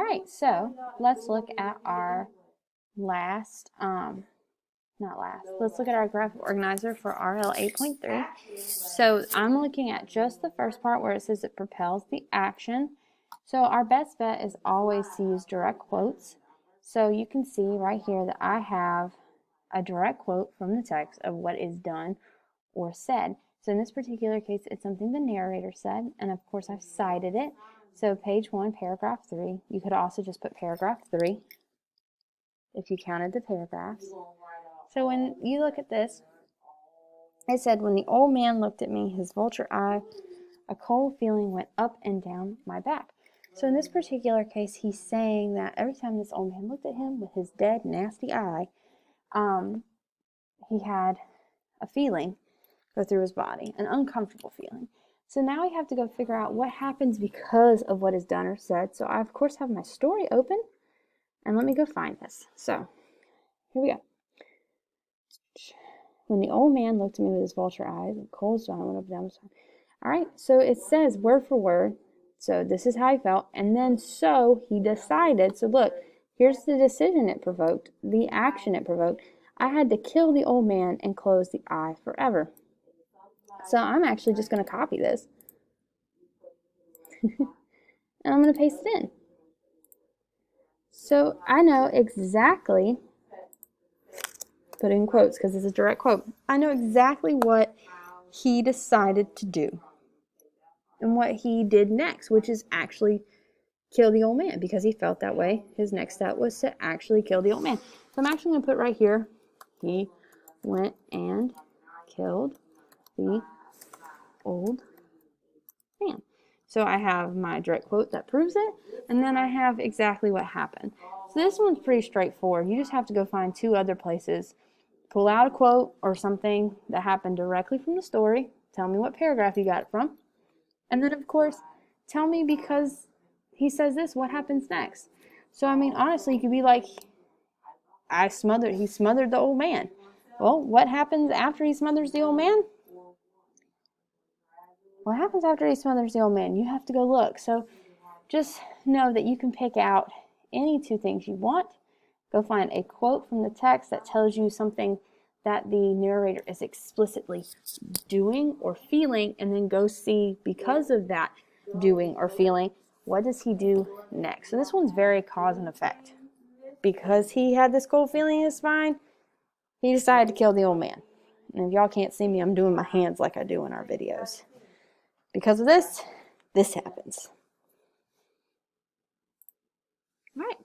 right, so let's look at our last, let's look at our graphic organizer for RL 8.3. So I'm looking at just the first part where it says it propels the action. So our best bet is always to use direct quotes. So you can see right here that I have a direct quote from the text of what is done or said. So in this particular case, it's something the narrator said, and of course I've cited it. So page 1, paragraph 3. You could also just put paragraph 3 if you counted the paragraphs. So when you look at this, it said, when the old man looked at me, his vulture eye, a cold feeling went up and down my back. So in this particular case, he's saying that every time this old man looked at him with his dead, nasty eye, he had a feeling go through his body, an uncomfortable feeling. So now we have to go figure out what happens because of what is done or said. So I, of course, have my story open, and let me go find this. So here we go. When the old man looked at me with his vulture eyes, and cold sweat went up and down his spine. All right, so it says word for word. So this is how he felt, and then so he decided. So look, here's the decision it provoked, the action it provoked. I had to kill the old man and close the eye forever. So I'm actually just going to copy this. And I'm going to paste it in. So I know exactly, put in quotes because this is a direct quote, I know exactly what he decided to do and what he did next, which is actually kill the old man because he felt that way. His next step was to actually kill the old man. So I'm actually going to put right here, he went and killed the old man. So I have my direct quote that proves it, and then I have exactly what happened. So this one's pretty straightforward. You just have to go find 2 other places, pull out a quote or something that happened directly from the story, tell me what paragraph you got it from, and then of course tell me because he says this, what happens next. So I mean, honestly, you could be like, he smothered the old man. Well, what happens after he smothers the old man? What happens after he smothers the old man? You have to go look. So just know that you can pick out any 2 things you want. Go find a quote from the text that tells you something that the narrator is explicitly doing or feeling, and then go see, because of that doing or feeling, what does he do next. So this one's very cause and effect. Because he had this cold feeling in his spine, he decided to kill the old man. And if y'all can't see me, I'm doing my hands like I do in our videos. Because of this, this happens. All right.